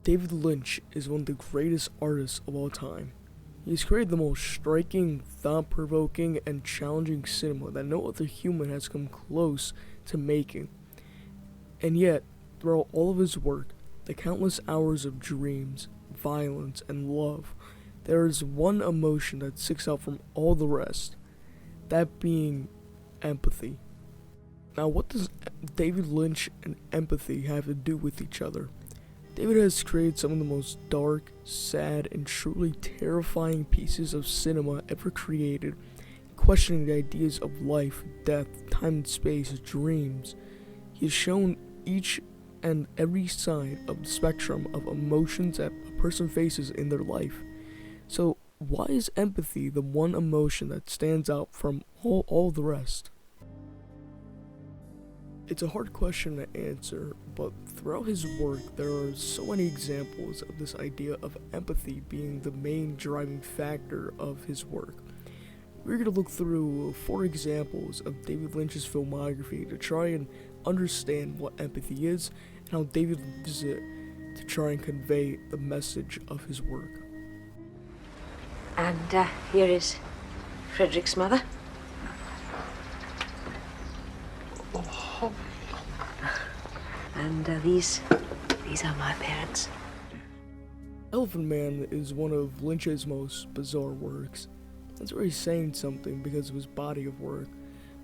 David Lynch is one of the greatest artists of all time. He's created the most striking, thought-provoking, and challenging cinema that no other human has come close to making. And yet, throughout all of his work, the countless hours of dreams, violence, and love, there is one emotion that sticks out from all the rest, that being empathy. Now, what does David Lynch and empathy have to do with each other? David has created some of the most dark, sad, and truly terrifying pieces of cinema ever created, questioning the ideas of life, death, time and space, dreams. He has shown each and every side of the spectrum of emotions that a person faces in their life. So, why is empathy the one emotion that stands out from all the rest? It's a hard question to answer, but throughout his work, there are so many examples of this idea of empathy being the main driving factor of his work. We're going to look through 4 examples of David Lynch's filmography to try and understand what empathy is and how David uses it to try and convey the message of his work. And here is Frederick's mother. And these are my parents. Elephant Man is one of Lynch's most bizarre works. That's where he's saying something because of his body of work,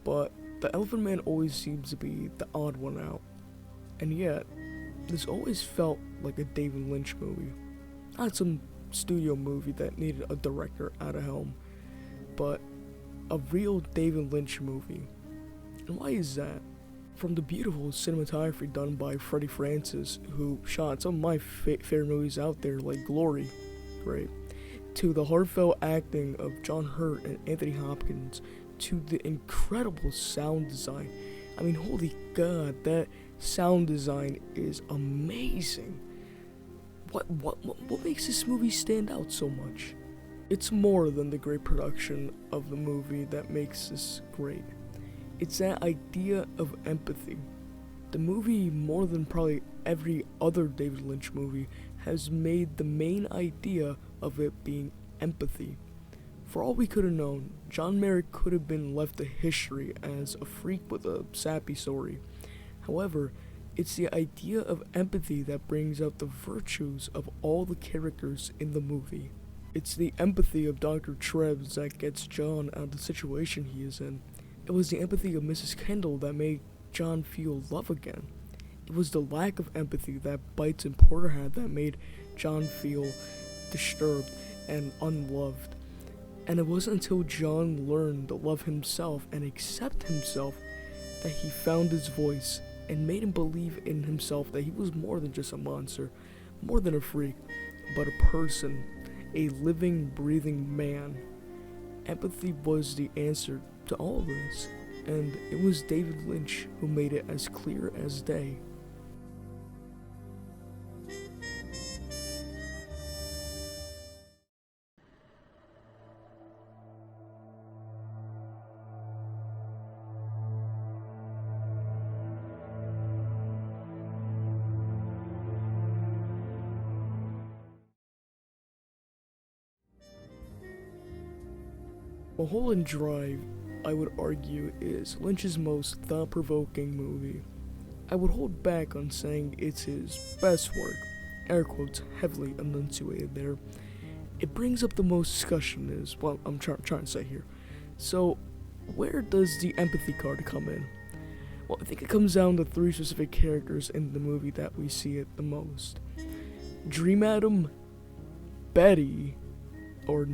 but the Elephant Man always seems to be the odd one out. And yet, this always felt like a David Lynch movie. Not some studio movie that needed a director at a helm, but a real David Lynch movie. And why is that? From the beautiful cinematography done by Freddie Francis, who shot some of my favorite movies out there like Glory, great, to the heartfelt acting of John Hurt and Anthony Hopkins, to the incredible sound design. I mean, holy God, that sound design is amazing. What makes this movie stand out so much? It's more than the great production of the movie that makes this great. It's that idea of empathy. The movie, more than probably every other David Lynch movie, has made the main idea of it being empathy. For all we could have known, John Merrick could have been left to history as a freak with a sappy story. However, it's the idea of empathy that brings out the virtues of all the characters in the movie. It's the empathy of Dr. Trebs that gets John out of the situation he is in. It was the empathy of Mrs. Kendall that made John feel love again. It was the lack of empathy that Bites and Porter had that made John feel disturbed and unloved. And it wasn't until John learned to love himself and accept himself that he found his voice and made him believe in himself that he was more than just a monster, more than a freak, but a person, a living, breathing man. Empathy was the answer to all of this, and it was David Lynch who made it as clear as day. Mulholland Drive, I would argue, is Lynch's most thought-provoking movie. I would hold back on saying it's his best work, air quotes heavily enunciated there. It brings up the most discussion is, well, I'm trying to say here. So, where does the empathy card come in? Well, I think it comes down to 3 specific characters in the movie that we see it the most. Dream Adam, Betty, or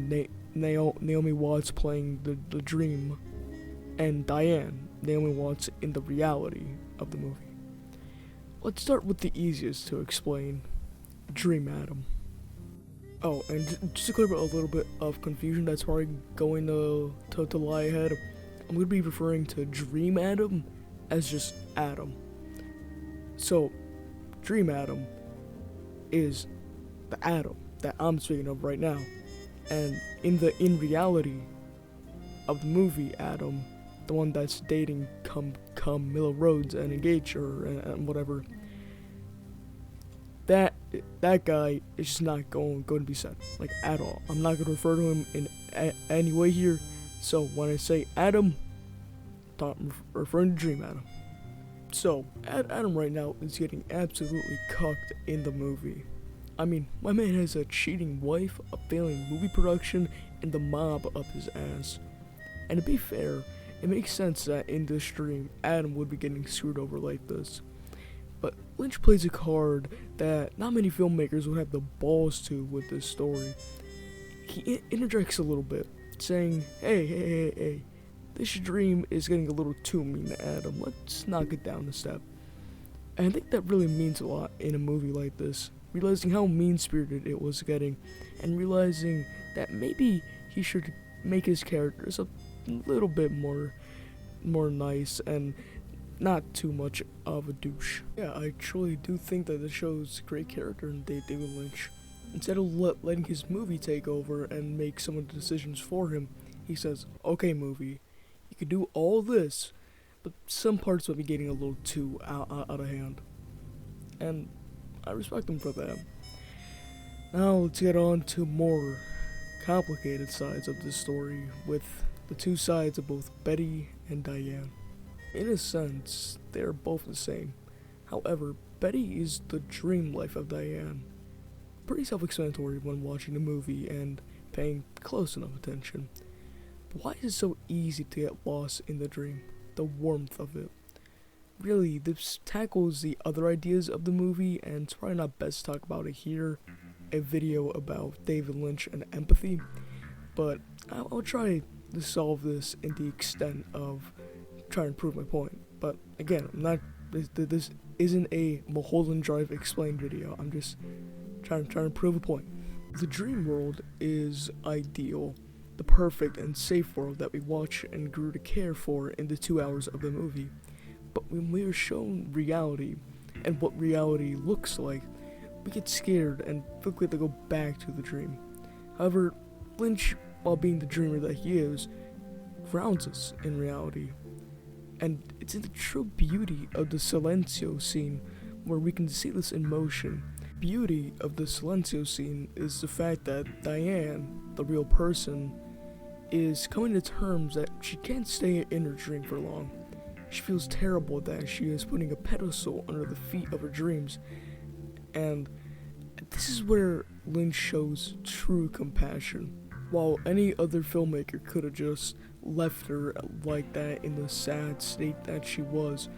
Naomi Watts playing the dream, and Diane, Naomi Watts in the reality of the movie. Let's start with the easiest to explain, Dream Adam. Oh, and just to clear up a little bit of confusion that's probably going to lie ahead, I'm going to be referring to Dream Adam as just Adam. So, Dream Adam is the Adam that I'm speaking of right now. And in reality of the movie Adam, the one that's dating Camilla Rhodes and engaged her and whatever, that that guy is just not going to be said, like, at all. I'm not going to refer to him in any way here. So when I say Adam, I'm referring to Dream Adam. So Adam right now is getting absolutely cucked in the movie. I mean, my man has a cheating wife, a failing movie production, and the mob up his ass. And to be fair, it makes sense that in this dream, Adam would be getting screwed over like this. But Lynch plays a card that not many filmmakers would have the balls to with this story. He interjects a little bit, saying, hey, this dream is getting a little too mean to Adam. Let's knock it down a step. And I think that really means a lot in a movie like this. Realizing how mean-spirited it was getting, and realizing that maybe he should make his characters a little bit more nice and not too much of a douche. Yeah, I truly do think that this shows great character in David Lynch. Instead of letting his movie take over and make some of the decisions for him, he says, okay movie, you can do all this, but some parts will be getting a little too out of hand. And I respect him for that. Now let's get on to more complicated sides of this story, with the two sides of both Betty and Diane. In a sense, they are both the same. However, Betty is the dream life of Diane. Pretty self-explanatory when watching the movie and paying close enough attention. But why is it so easy to get lost in the dream? The warmth of it. Really, this tackles the other ideas of the movie, and it's probably not best to talk about it here. A video about David Lynch and empathy. But I'll try to solve this in the extent of trying to prove my point. But again, this isn't a Mulholland Drive explained video. I'm just trying to prove a point. The dream world is ideal, the perfect and safe world that we watch and grew to care for in the 2 hours of the movie. But when we are shown reality and what reality looks like, we get scared and feel like to go back to the dream. However, Lynch, while being the dreamer that he is, grounds us in reality. And it's in the true beauty of the Silencio scene where we can see this in motion. Beauty of the Silencio scene is the fact that Diane, the real person, is coming to terms that she can't stay in her dream for long. She feels terrible that she is putting a pedestal under the feet of her dreams. And this is where Lynch shows true compassion. While any other filmmaker could have just left her like that in the sad state that she was,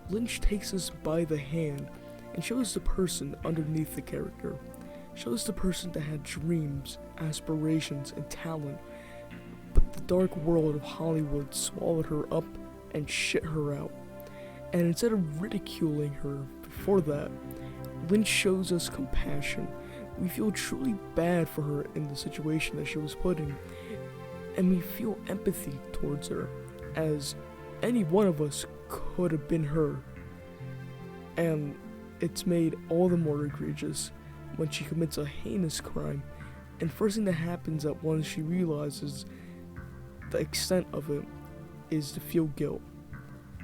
Lynch takes us by the hand and shows the person underneath the character. Shows the person that had dreams, aspirations, and talent, but the dark world of Hollywood swallowed her up and shit her out. And instead of ridiculing her for that, Lynch shows us compassion. We feel truly bad for her in the situation that she was put in, and we feel empathy towards her, as any one of us could have been her. And it's made all the more egregious when she commits a heinous crime, and first thing that happens at once she realizes the extent of it is to feel guilt.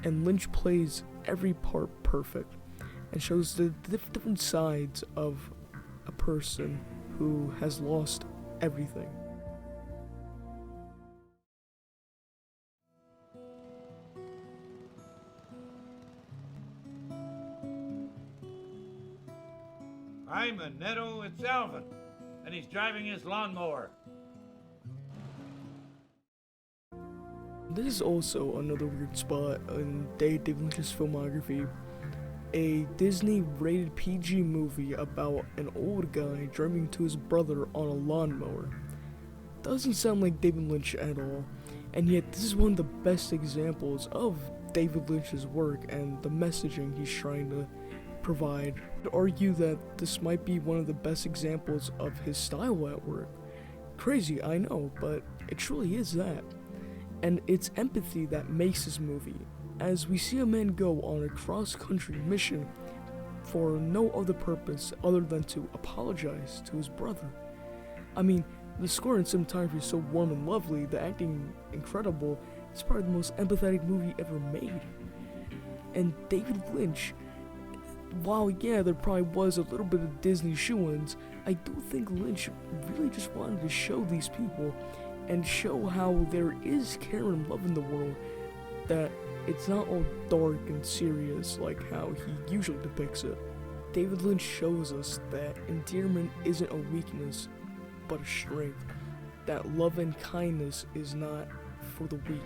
And Lynch plays every part perfect and shows the different sides of a person who has lost everything. I'm a Netto, it's Alvin, and he's driving his lawnmower. This is also another weird spot in David Lynch's filmography. A Disney rated PG movie about an old guy driving to his brother on a lawnmower. Doesn't sound like David Lynch at all, and yet this is one of the best examples of David Lynch's work and the messaging he's trying to provide. I'd argue that this might be one of the best examples of his style at work. Crazy, I know, but it truly is that. And it's empathy that makes this movie, as we see a man go on a cross-country mission for no other purpose other than to apologize to his brother. I mean, the score and cinematography is so warm and lovely, the acting incredible. It's probably the most empathetic movie ever made. And David Lynch, while yeah, there probably was a little bit of Disney shoo-ins, I do think Lynch really just wanted to show these people and show how there is care and love in the world, that it's not all dark and serious like how he usually depicts it. David Lynch shows us that endearment isn't a weakness, but a strength. That love and kindness is not for the weak.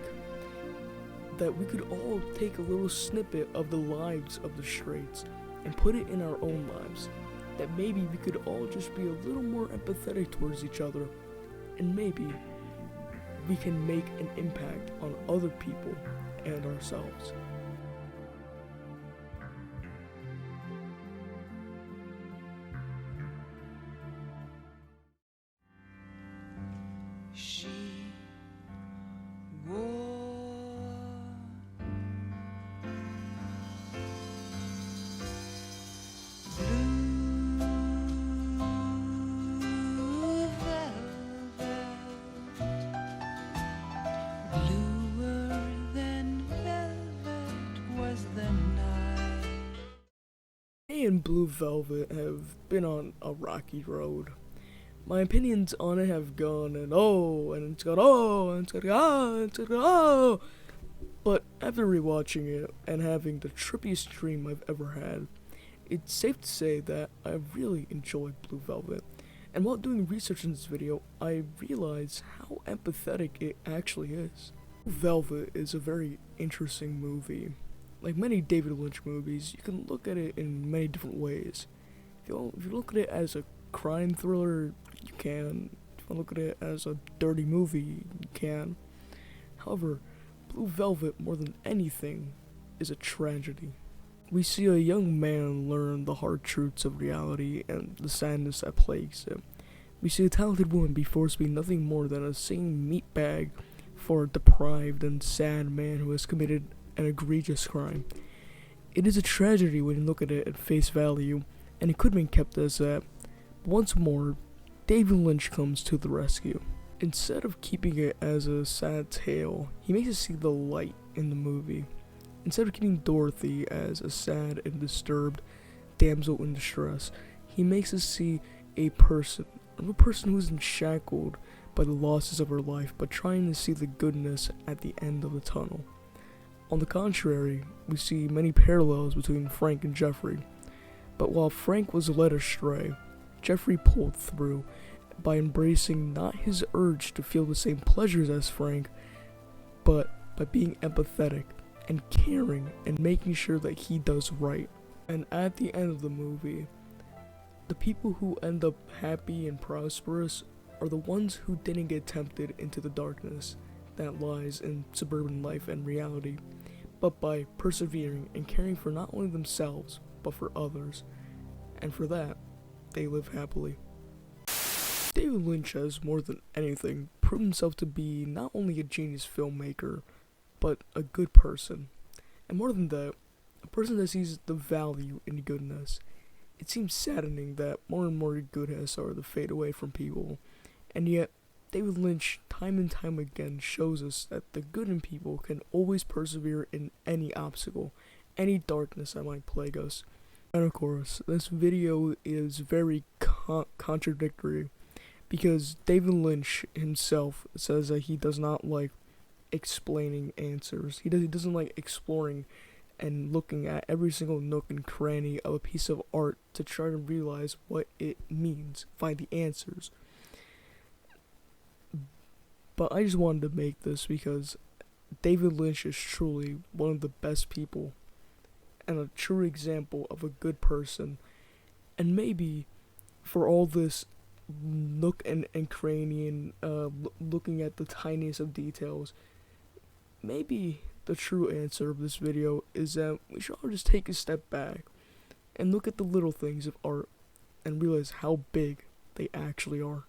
That we could all take a little snippet of the lives of the straights and put it in our own lives. That maybe we could all just be a little more empathetic towards each other, and maybe we can make an impact on other people and ourselves. She wore blue velvet, bluer than velvet was the night. Me and Blue Velvet have been on a rocky road. My opinions on it have gone and oh, and it's gone oh, and it's gone oh, and it's gone oh. But after rewatching it and having the trippiest dream I've ever had, it's safe to say that I really enjoyed Blue Velvet. And while doing research in this video, I realized how empathetic it actually is. Blue Velvet is a very interesting movie. Like many David Lynch movies, you can look at it in many different ways. If you look at it as a crime thriller, you can. If you look at it as a dirty movie, you can. However, Blue Velvet, more than anything, is a tragedy. We see a young man learn the hard truths of reality and the sadness that plagues it. We see a talented woman be forced to be nothing more than a singing meatbag for a deprived and sad man who has committed an egregious crime. It is a tragedy when you look at it at face value, and it could have been kept as that. Once more, David Lynch comes to the rescue. Instead of keeping it as a sad tale, he makes us see the light in the movie. Instead of keeping Dorothy as a sad and disturbed damsel in distress, he makes us see a person who's shackled by the losses of her life, but trying to see the goodness at the end of the tunnel. On the contrary, we see many parallels between Frank and Jeffrey. But while Frank was led astray, Jeffrey pulled through by embracing not his urge to feel the same pleasures as Frank, but by being empathetic and caring and making sure that he does right. And at the end of the movie, the people who end up happy and prosperous are the ones who didn't get tempted into the darkness that lies in suburban life and reality, but by persevering and caring for not only themselves, but for others. And for that, they live happily. David Lynch has, more than anything, proven himself to be not only a genius filmmaker, but a good person. And more than that, a person that sees the value in goodness. It seems saddening that more and more good has started to fade away from people, and yet David Lynch time and time again shows us that the good in people can always persevere in any obstacle, any darkness that might plague us. And of course, this video is very contradictory, because David Lynch himself says that he does not like explaining answers. He doesn't like exploring and looking at every single nook and cranny of a piece of art to try to realize what it means, find the answers. But I just wanted to make this because David Lynch is truly one of the best people and a true example of a good person. And maybe for all this nook and cranny and looking at the tiniest of details, maybe the true answer of this video is that we should all just take a step back and look at the little things of art and realize how big they actually are.